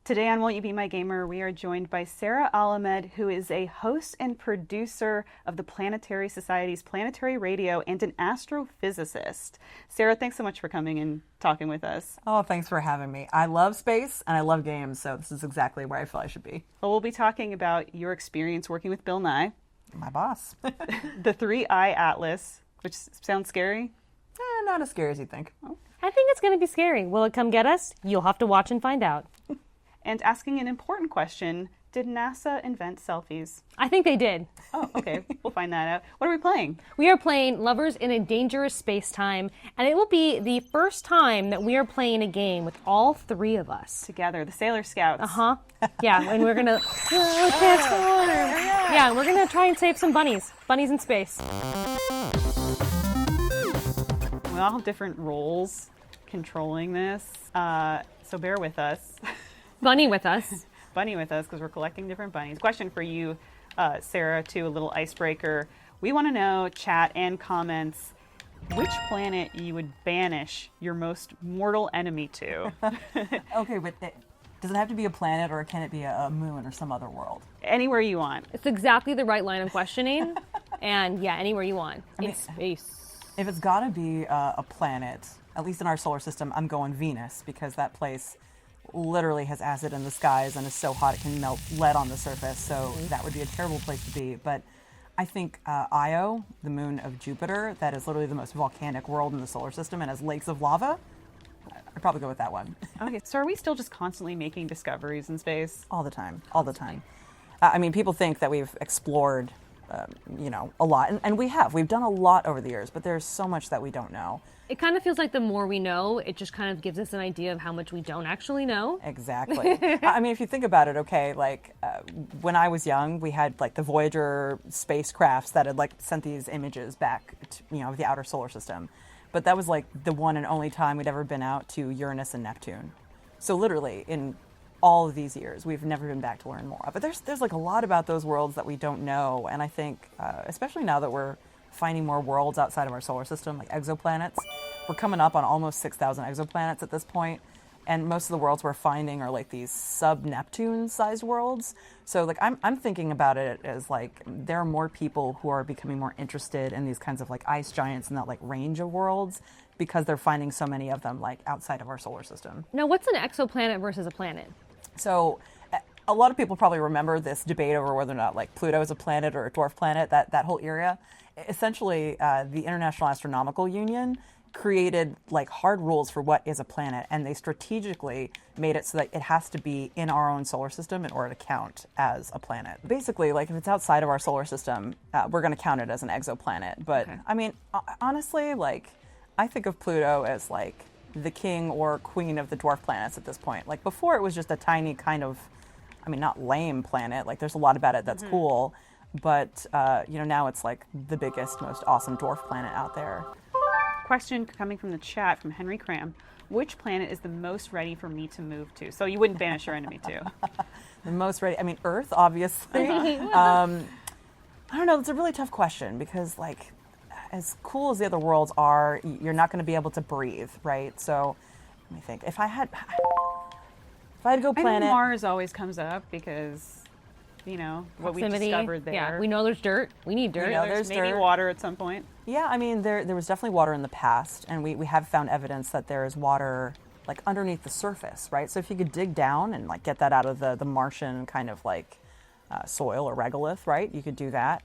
Today on Won't You Be My Gamer, we are joined by Sarah Alamed, who is a host and producer of the Planetary Society's Planetary Radio and an astrophysicist. Sarah, thanks so much for coming and talking with us. Oh, thanks for having me. I love space and I love games, so this is exactly where I feel I should be. Well, we'll be talking about your experience working with Bill Nye, My boss. the 3-Eye Atlas, which sounds scary. Not as scary as you think. I think it's going to be scary. Will it come get us? You'll have to watch and find out. And asking an important question, did NASA invent selfies? I think they did. Oh, okay. We'll find that out. What are we playing? We are playing Lovers in a Dangerous Space-Time, and it will be the first time that we are playing a game with all three of us. Together, the Sailor Scouts. Uh-huh. Yeah, and we're going to... Yeah, we're going to try and save some bunnies. Bunnies in space. We all have different roles controlling this, so bear with us. Bunny with us. Bunny with us, because we're collecting different bunnies. Question for you, Sarah, too, a little icebreaker. We want to know, chat and comments, which planet you would banish your most mortal enemy to? Okay, but does it have to be a planet or can it be a moon or some other world? Anywhere you want. It's exactly the right line of questioning. And yeah, anywhere you want. In space. If it's got to be a planet, at least in our solar system, I'm going Venus, because that place literally has acid in the skies and is so hot it can melt lead on the surface, so that would be a terrible place to be. But I think Io, the moon of Jupiter, that is literally the most volcanic world in the solar system and has lakes of lava, I'd probably go with that one. Okay, so are we still just constantly making discoveries in space? All the time, all the time. I mean, people think that we've explored, a lot, and we have. We've done a lot over the years, but there's so much that we don't know. It kind of feels like the more we know, it just kind of gives us an idea of how much we don't actually know. Exactly. I mean, if you think about it, okay, like when I was young, we had like the Voyager spacecrafts that had like sent these images back to, of the outer solar system. But that was like the one and only time we'd ever been out to Uranus and Neptune. So literally in all of these years, we've never been back to learn more. But there's like a lot about those worlds that we don't know. And I think, especially now that we're finding more worlds outside of our solar system, like exoplanets. We're coming up on almost 6,000 exoplanets at this point, and most of the worlds we're finding are like these sub-Neptune sized worlds. So like I'm thinking about it as like there are more people who are becoming more interested in these kinds of like ice giants and that like range of worlds because they're finding so many of them like outside of our solar system. Now, what's an exoplanet versus a planet? So a lot of people probably remember this debate over whether or not like Pluto is a planet or a dwarf planet, that whole area. Essentially, the International Astronomical Union created like hard rules for what is a planet, and they strategically made it so that it has to be in our own solar system in order to count as a planet. Basically, like if it's outside of our solar system, we're going to count it as an exoplanet. But okay. I mean, honestly, like I think of Pluto as like the king or queen of the dwarf planets at this point. Like before, it was just a tiny kind of, I mean, not lame planet. Like there's a lot about it that's cool. But, now it's like the biggest, most awesome dwarf planet out there. Question coming from the chat from Henry Cram. Which planet is the most ready for me to move to? So you wouldn't banish your enemy to? The most ready? I mean, Earth, obviously. I don't know. It's a really tough question because, like, as cool as the other worlds are, you're not going to be able to breathe, right? So let me think. If I had to go planet... I know Mars always comes up because... what we discovered there. Yeah, we know there's dirt. We need dirt. There's maybe dirt. Water at some point. Yeah, I mean, there was definitely water in the past, and we have found evidence that there is water, like, underneath the surface, right? So if you could dig down and, like, get that out of the Martian kind of, like, soil or regolith, right? You could do that.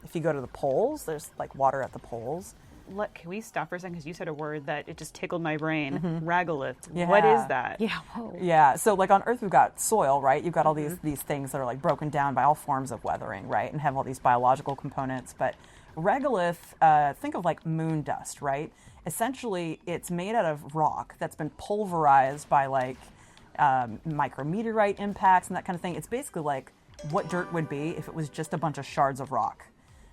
If you go to the poles, there's, like, water at the poles. Look, can we stop for a second? Because you said a word that it just tickled my brain. Regolith. Yeah. What is that? Yeah. Whoa. Yeah. So like on Earth, we've got soil, right? You've got all these things that are like broken down by all forms of weathering, right? And have all these biological components. But regolith, think of like moon dust, right? Essentially, it's made out of rock that's been pulverized by like micrometeorite impacts and that kind of thing. It's basically like what dirt would be if it was just a bunch of shards of rock.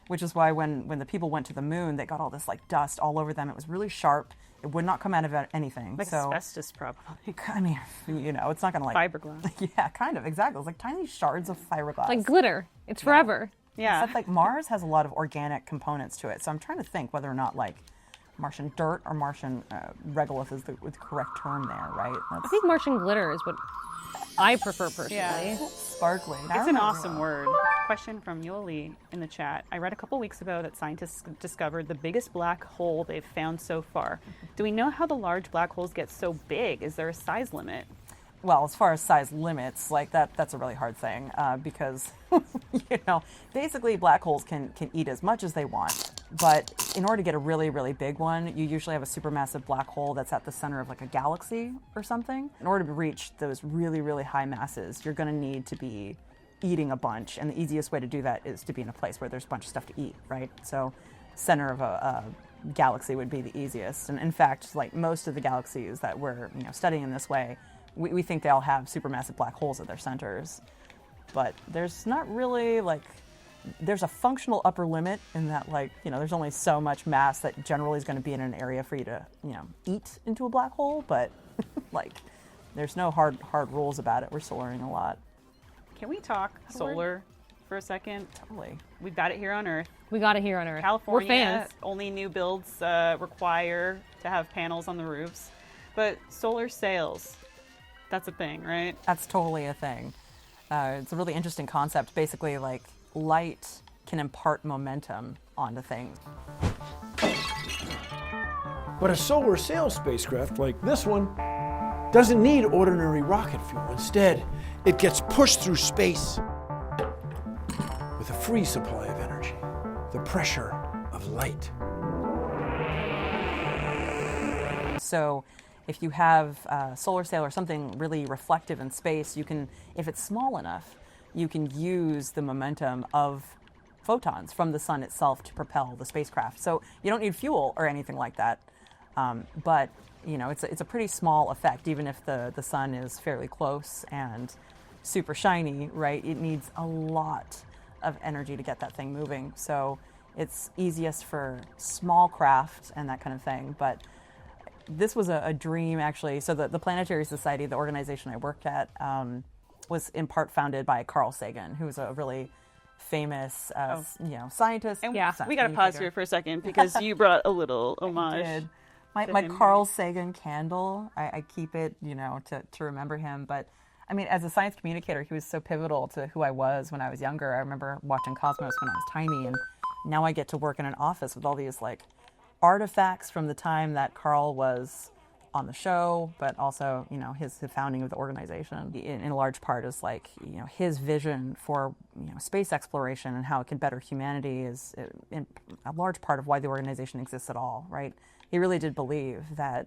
Which is why when the people went to the moon, they got all this like dust all over them. It was really sharp. It would not come out of anything. Like asbestos, probably. I mean, it's not going to like... Fiberglass. Yeah, kind of, exactly. It's like tiny shards of fiberglass. Like glitter. It's forever. Yeah. Except like Mars has a lot of organic components to it. So I'm trying to think whether or not like Martian dirt or Martian regolith is the correct term there, right? I think Martian glitter is what... I prefer personally. Yeah. Sparkly. It's an awesome word. Question from Yuli in the chat. I read a couple weeks ago that scientists discovered the biggest black hole they've found so far. Do we know how the large black holes get so big? Is there a size limit? Well, as far as size limits, like that's a really hard thing because, basically black holes can eat as much as they want. But in order to get a really, really big one, you usually have a supermassive black hole that's at the center of like a galaxy or something. In order to reach those really, really high masses, you're going to need to be eating a bunch. And the easiest way to do that is to be in a place where there's a bunch of stuff to eat, right? So center of a galaxy would be the easiest. And in fact, like most of the galaxies that we're studying in this way, we think they all have supermassive black holes at their centers. But there's not really there's a functional upper limit in that there's only so much mass that generally is going to be in an area for you to, eat into a black hole. But there's no hard rules about it. We're still learning a lot. Can we talk solar for a second? Totally. We've got it here on Earth. We got it here on Earth. California, We're fans. only new builds require to have panels on the roofs. But solar sails, that's a thing, right? That's totally a thing. It's a really interesting concept. Basically, light can impart momentum onto things. But a solar sail spacecraft like this one doesn't need ordinary rocket fuel. Instead, it gets pushed through space with a free supply of energy, the pressure of light. So if you have a solar sail or something really reflective in space, you can, if it's small enough, you can use the momentum of photons from the sun itself to propel the spacecraft. So you don't need fuel or anything like that. But it's a pretty small effect, even if the sun is fairly close and super shiny, right? It needs a lot of energy to get that thing moving. So it's easiest for small craft and that kind of thing. But this was a dream, actually. So the Planetary Society, the organization I worked at, was in part founded by Carl Sagan, who's a really famous, scientist. And Yeah. we got to pause here for a second because you brought a little homage. Did. My Carl Sagan candle, I keep it, to remember him. But I mean, as a science communicator, he was so pivotal to who I was when I was younger. I remember watching Cosmos when I was tiny, and now I get to work in an office with all these artifacts from the time that Carl was on the show, but also, his founding of the organization in large part is his vision for, space exploration and how it can better humanity is in a large part of why the organization exists at all, right? He really did believe that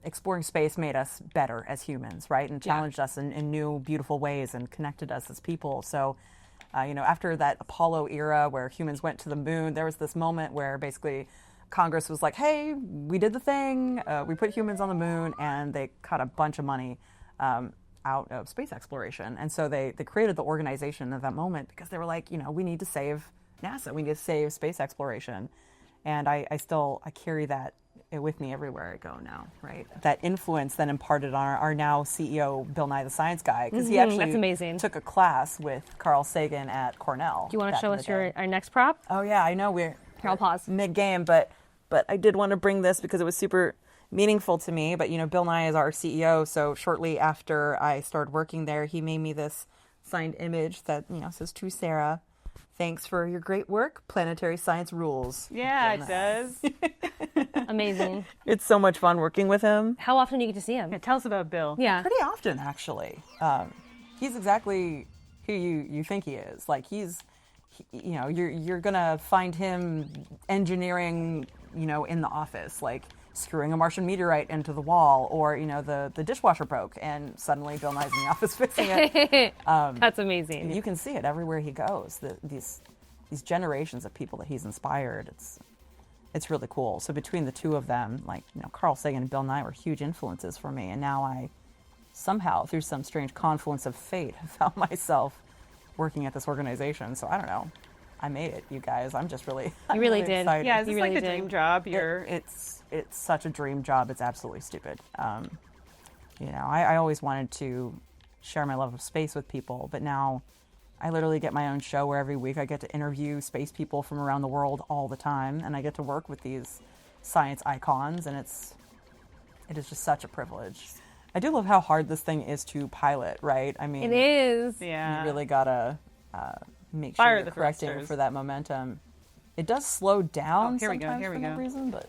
exploring space made us better as humans, right? And challenged us in new, beautiful ways and connected us as people. So, after that Apollo era where humans went to the moon, there was this moment where basically Congress was like, hey, we did the thing, we put humans on the moon, and they cut a bunch of money out of space exploration. And so they created the organization at that moment because they were like, we need to save NASA, we need to save space exploration. And I carry that with me everywhere I go now, right? That influence then imparted on our now CEO, Bill Nye the Science Guy, because he actually That's amazing. took a class with Carl Sagan at Cornell. Do you want to back show in us the day. our next prop? Oh yeah, I know we're Here, I'll pause. mid-game, but I did want to bring this because it was super meaningful to me. But Bill Nye is our CEO, so shortly after I started working there, he made me this signed image that says to Sarah, "Thanks for your great work. Planetary science rules." Yeah, it does. Amazing. It's so much fun working with him. How often do you get to see him? Yeah, tell us about Bill. Yeah. Pretty often, actually. He's exactly who you think he is. You're gonna find him engineering, in the office, screwing a Martian meteorite into the wall, or the dishwasher broke, and suddenly Bill Nye's in the office fixing it. That's amazing. You can see it everywhere he goes. These generations of people that he's inspired. It's really cool. So between the two of them, Carl Sagan and Bill Nye were huge influences for me, and now I somehow, through some strange confluence of fate, have found myself working at this organization. So I don't know. I made it, you guys. I'm just really, You really really did. excited. Yeah, is You this really like a did. dream job? It's such a dream job. It's absolutely stupid. I always wanted to share my love of space with people, but now I literally get my own show where every week I get to interview space people from around the world all the time, and I get to work with these science icons, and it is just such a privilege. I do love how hard this thing is to pilot, right? I mean, It is. Yeah. you really gotta make sure Fire you're the correcting thrusters. for that momentum. It does slow down Oh, here we go, sometimes here we for no go. reason, but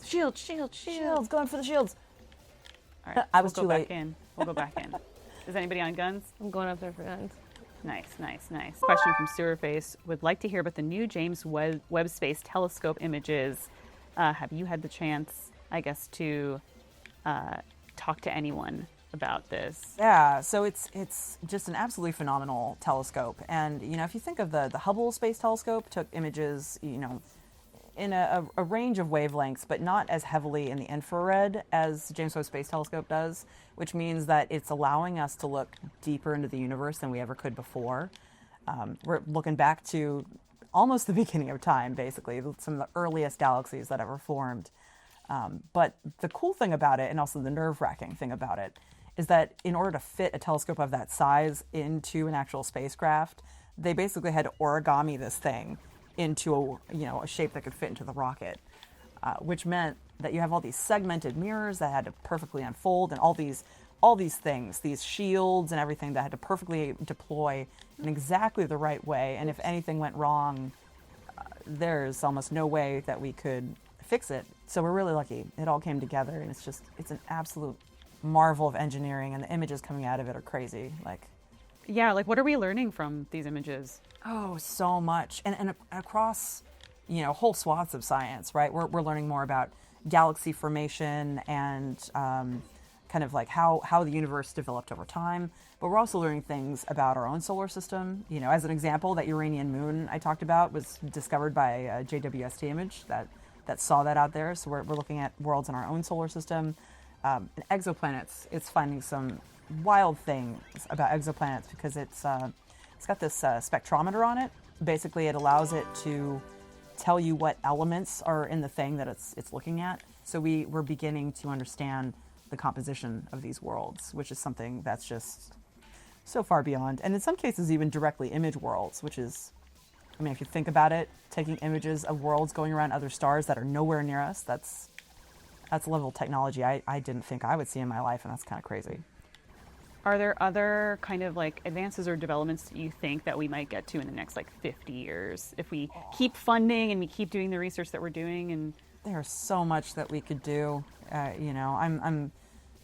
Shield. shields, going for the shields. All right, I was we'll too go late. back in. We'll go back in. Is anybody on guns? I'm going up there for guns. Nice. Question from Sewerface. Would like to hear about the new James Webb Space Telescope images. Have you had the chance, I guess, to talk to anyone about this? Yeah, so it's just an absolutely phenomenal telescope. And, if you think of the Hubble Space Telescope, took images, in a range of wavelengths, but not as heavily in the infrared as James Webb Space Telescope does, which means that it's allowing us to look deeper into the universe than we ever could before. We're looking back to almost the beginning of time, basically, some of the earliest galaxies that ever formed. But the cool thing about it, and also the nerve-wracking thing about it, is that in order to fit a telescope of that size into an actual spacecraft, they basically had to origami this thing into a shape that could fit into the rocket, which meant that you have all these segmented mirrors that had to perfectly unfold, and all these things, these shields and everything that had to perfectly deploy in exactly the right way. And if anything went wrong, there's almost no way that we could fix it. So we're really lucky. It all came together, and it's an absolute marvel of engineering, and the images coming out of it are crazy. Yeah, what are we learning from these images? Oh, so much. And across, whole swaths of science, right? We're learning more about galaxy formation and kind of how the universe developed over time. But we're also learning things about our own solar system. As an example, that Uranian moon I talked about was discovered by a JWST image that saw that out there. So we're looking at worlds in our own solar system. And exoplanets, it's finding some wild things about exoplanets because it's got this spectrometer on it. Basically, it allows it to tell you what elements are in the thing that it's looking at. So we're beginning to understand the composition of these worlds, which is something that's just so far beyond. And in some cases, even directly image worlds, which is, if you think about it, taking images of worlds going around other stars that are nowhere near us, that's a level of technology I didn't think I would see in my life, and that's kind of crazy. Are there other kind of advances or developments that you think that we might get to in the next 50 years if we keep funding and we keep doing the research that we're doing? And there's so much that we could do. I'm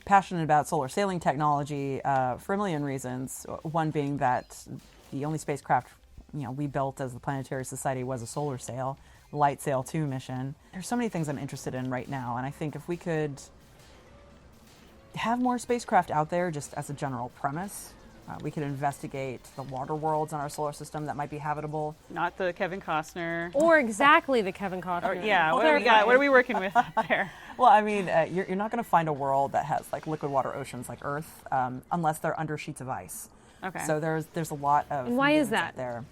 passionate about solar sailing technology for a million reasons. One being that the only spacecraft we built as the Planetary Society was a solar sail, the LightSail 2 mission. There's so many things I'm interested in right now, and I think if we could have more spacecraft out there just as a general premise, we could investigate the water worlds in our solar system that might be habitable. not the Kevin Costner. Or exactly the Kevin Costner. Yeah, what do we got? What are we working with out there? Well, you're not going to find a world that has liquid water oceans like Earth unless they're under sheets of ice. Okay. So there's a lot of. And why is movements that? out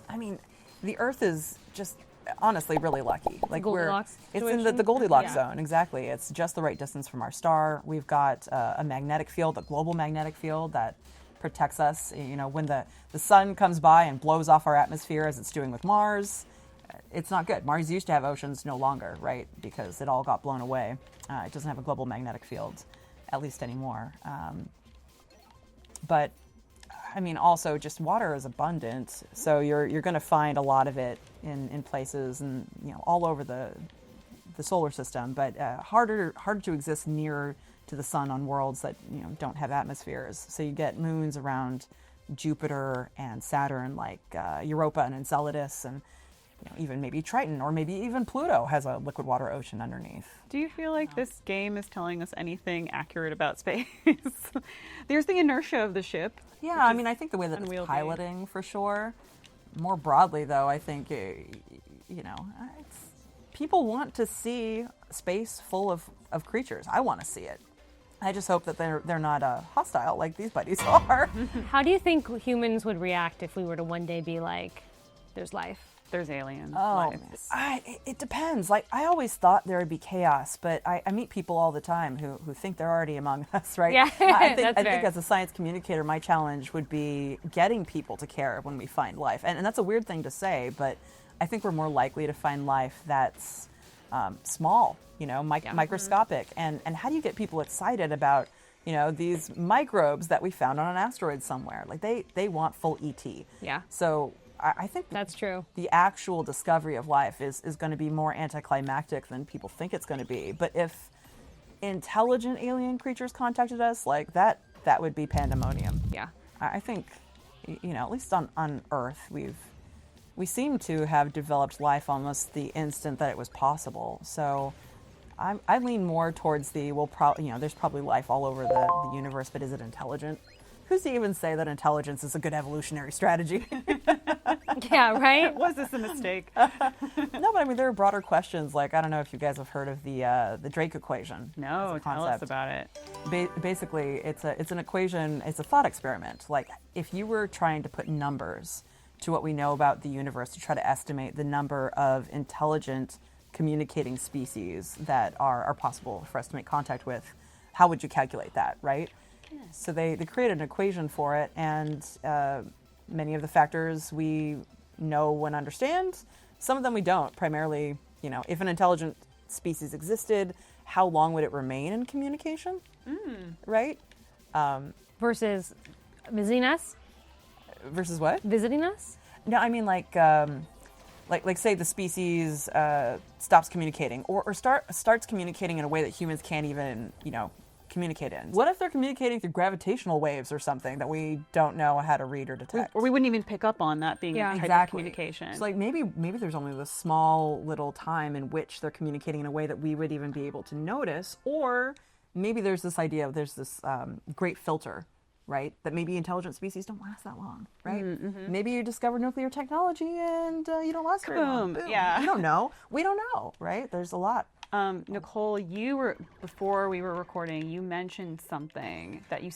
there? The Earth is just honestly really lucky. Goldilocks it's in the situation? Goldilocks Yeah. zone, exactly. It's just the right distance from our star. We've got a magnetic field, a global magnetic field that protects us. When the sun comes by and blows off our atmosphere as it's doing with Mars, it's not good. Mars used to have oceans, no longer, right? Because it all got blown away. It doesn't have a global magnetic field, at least anymore. But also just water is abundant, so you're going to find a lot of it in places and all over the solar system, but harder to exist near to the sun on worlds that don't have atmospheres. So you get moons around Jupiter and Saturn, like Europa and Enceladus, and even maybe Triton, or maybe even Pluto has a liquid water ocean underneath. Do you feel like this game is telling us anything accurate about space? There's the inertia of the ship. Yeah, I think the way that it's unwieldy. piloting, for sure. More broadly, though, I think, people want to see space full of creatures. I want to see it. I just hope that they're not hostile like these buddies are. How do you think humans would react if we were to one day be like, there's life? There's alien Oh, life. it depends. I always thought there would be chaos, but I meet people all the time who think they're already among us, right? Yeah, I think fair. as a science communicator, my challenge would be getting people to care when we find life. And that's a weird thing to say, but I think we're more likely to find life that's small, microscopic. And how do you get people excited about, these microbes that we found on an asteroid somewhere? Like they want full ET. Yeah. So I think That's true. the actual discovery of life is going to be more anticlimactic than people think it's going to be. But if intelligent alien creatures contacted us, like that would be pandemonium. Yeah. I think, at least on Earth, we seem to have developed life almost the instant that it was possible. So I lean more towards there's probably life all over the universe, but is it intelligent? Who's to even say that intelligence is a good evolutionary strategy? Yeah, right? Was this a mistake? No, but I mean, there are broader questions. Like, I don't know if you guys have heard of the Drake equation. No, as a tell us concept. about it. Basically, it's an equation. It's a thought experiment. Like, if you were trying to put numbers to what we know about the universe to try to estimate the number of intelligent communicating species that are possible for us to make contact with, how would you calculate that, right? So they created an equation for it, and many of the factors we know and understand. Some of them we don't. Primarily, if an intelligent species existed, how long would it remain in communication, right? Versus visiting us? Versus what? Visiting us? No, I mean like say the species stops communicating or starts communicating in a way that humans can't even communicate in. What if they're communicating through gravitational waves or something that we don't know how to read or detect? Or we wouldn't even pick up on that being a type of Exactly. communication. So like maybe there's only this small little time in which they're communicating in a way that we would even be able to notice, or maybe there's this idea of there's this great filter, right? That maybe intelligent species don't last that long, right? Mm-hmm. Maybe you discover nuclear technology and you don't last very long. Boom. Boom. Yeah. We don't know. We don't know, right? There's a lot. Nicole, before we were recording, you mentioned something that you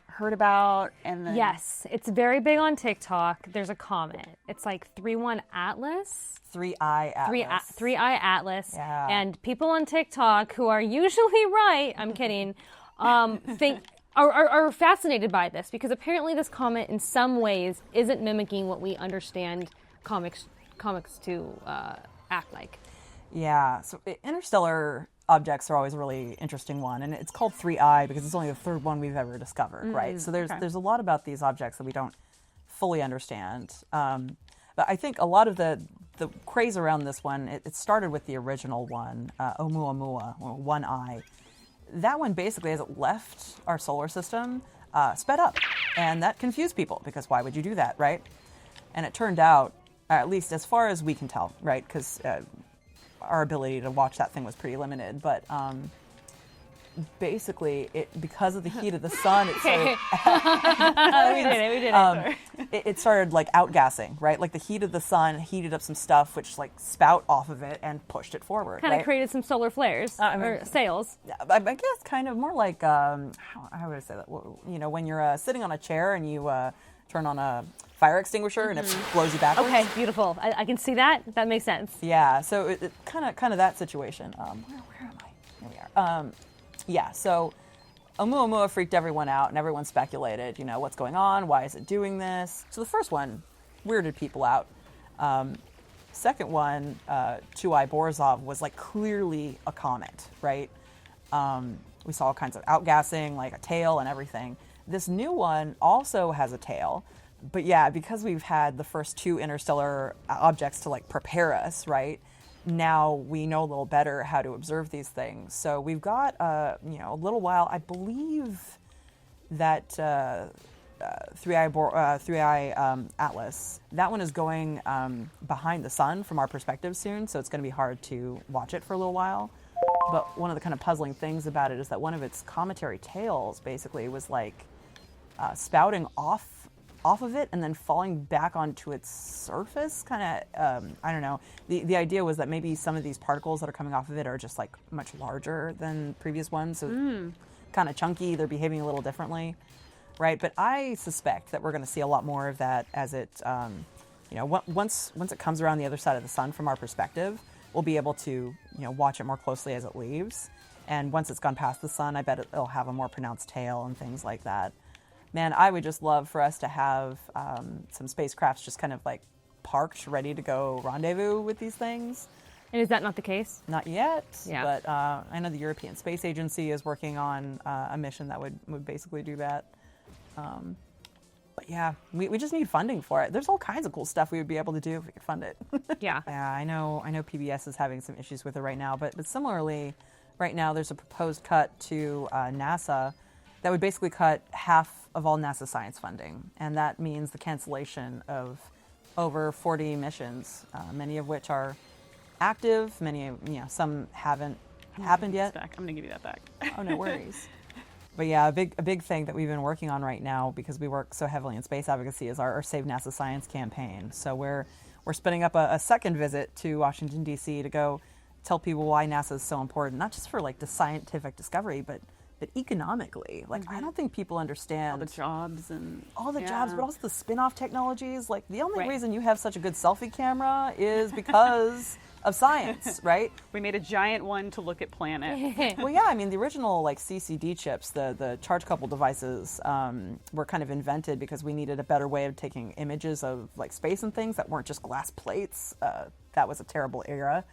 heard about, and then Yes, it's very big on TikTok. There's a comet. It's like 31 Atlas. 3I Atlas. 3I Atlas. Yeah. And people on TikTok who are usually right, I'm kidding, think are fascinated by this because apparently this comet in some ways isn't mimicking what we understand comics to act like. Yeah, so interstellar objects are always a really interesting one, and it's called 3I because it's only the third one we've ever discovered, right? So there's a lot about these objects that we don't fully understand. But I think a lot of the craze around this one, it started with the original one, Oumuamua, or 1I. That one basically, as it left our solar system, sped up, and that confused people because why would you do that, right? And it turned out, at least as far as we can tell, right, because our ability to watch that thing was pretty limited, but basically, because of the heat of the sun, it started. We did it. It started like outgassing, right? Like the heat of the sun heated up some stuff, which like spout off of it and pushed it forward. Kind of right? created some solar flares or sails. I guess kind of more like how would I say that? When you're sitting on a chair and you turn on a fire extinguisher and it blows you backwards. Okay, beautiful. I can see that. That makes sense. Yeah, so it kind of that situation. Where am I? Here we are. Yeah, so Oumuamua freaked everyone out, and everyone speculated, what's going on? Why is it doing this? So the first one weirded people out. Second one, 2I Borisov, was like clearly a comet, right? We saw all kinds of outgassing, like a tail and everything. This new one also has a tail. But yeah, because we've had the first two interstellar objects to like prepare us, right? Now we know a little better how to observe these things. So we've got a little while. I believe that 3I Atlas, that one is going behind the sun from our perspective soon, so it's going to be hard to watch it for a little while. But one of the kind of puzzling things about it is that one of its cometary tails basically was like spouting off of it and then falling back onto its surface, kind of, I don't know. The idea was that maybe some of these particles that are coming off of it are just like much larger than previous ones, so kind of chunky, they're behaving a little differently, right? But I suspect that we're going to see a lot more of that as it, once it comes around the other side of the sun from our perspective, we'll be able to, watch it more closely as it leaves. And once it's gone past the sun, I bet it'll have a more pronounced tail and things like that. Man, I would just love for us to have some spacecrafts just kind of like parked, ready to go rendezvous with these things. And is that not the case? Not yet, Yeah. but I know the European Space Agency is working on a mission that would basically do that. But yeah, we just need funding for it. There's all kinds of cool stuff we would be able to do if we could fund it. Yeah. Yeah, I know PBS is having some issues with it right now, but similarly, right now there's a proposed cut to NASA that would basically cut half of all NASA science funding, and that means the cancellation of over 40 missions, many of which are active, some haven't happened yet. Back. I'm going to give you that back. Oh, no worries. But yeah, a big thing that we've been working on right now, because we work so heavily in space advocacy, is our Save NASA Science campaign. So we're spinning up a second visit to Washington, D.C. to go tell people why NASA is so important, not just for like the scientific discovery, but economically. Like, I don't think people understand All the jobs and all the jobs, but also the spin-off technologies. Like, the only Right. reason you have such a good selfie camera is because of science, right? we made a giant one to look at planet. Well, yeah, I mean, the original like CCD chips, the charge couple devices, were kind of invented because we needed a better way of taking images of like space and things that weren't just glass plates. That was a terrible era.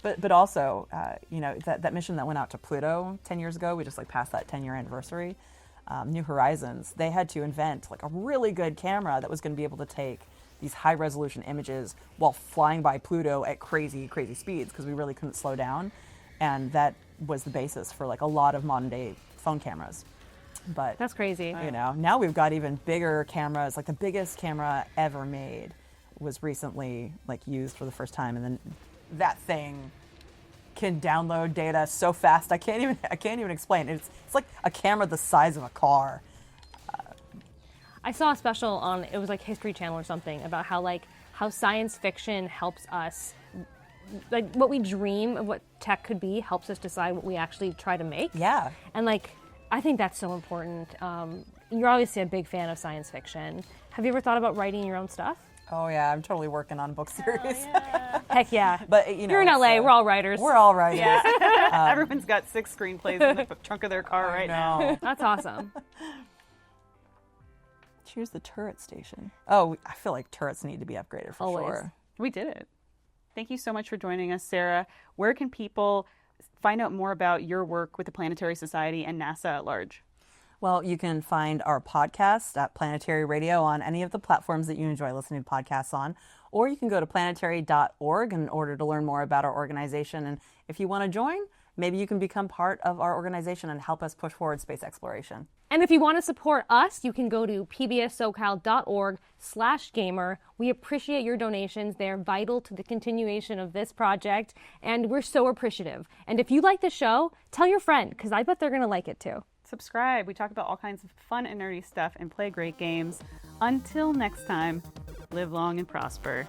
But also, that mission that went out to Pluto 10 years ago, we just like passed that 10-year anniversary. New Horizons, they had to invent like a really good camera that was going to be able to take these high-resolution images while flying by Pluto at crazy speeds, because we really couldn't slow down, and that was the basis for like a lot of modern-day phone cameras. But That's crazy. now we've got even bigger cameras. Like, the biggest camera ever made was recently like used for the first time, and then that thing can download data so fast I can't even explain. It's like a camera the size of a car. I saw a special on, it was like History Channel or something, about how science fiction helps us, like what we dream of what tech could be helps us decide what we actually try to make. Yeah. And like, I think that's so important. You're obviously a big fan of science fiction. Have you ever thought about writing your own stuff? Oh yeah, I'm totally working on a book series. Heck yeah. But You're in LA, we're all writers. We're all writers. Everyone's got 6 screenplays in the trunk of their car right now. No. That's awesome. Here's the turret station. Oh, I feel like turrets need to be upgraded for Always. sure. We did it. Thank you so much for joining us, Sarah. Where can people find out more about your work with the Planetary Society and NASA at large? Well, you can find our podcast at Planetary Radio on any of the platforms that you enjoy listening to podcasts on, or you can go to planetary.org in order to learn more about our organization. And if you want to join, maybe you can become part of our organization and help us push forward space exploration. And if you want to support us, you can go to pbssocal.org/gamer. We appreciate your donations. They're vital to the continuation of this project, and we're so appreciative. And if you like the show, tell your friend, because I bet they're going to like it too. Subscribe. We talk about all kinds of fun and nerdy stuff and play great games. Until next time, live long and prosper.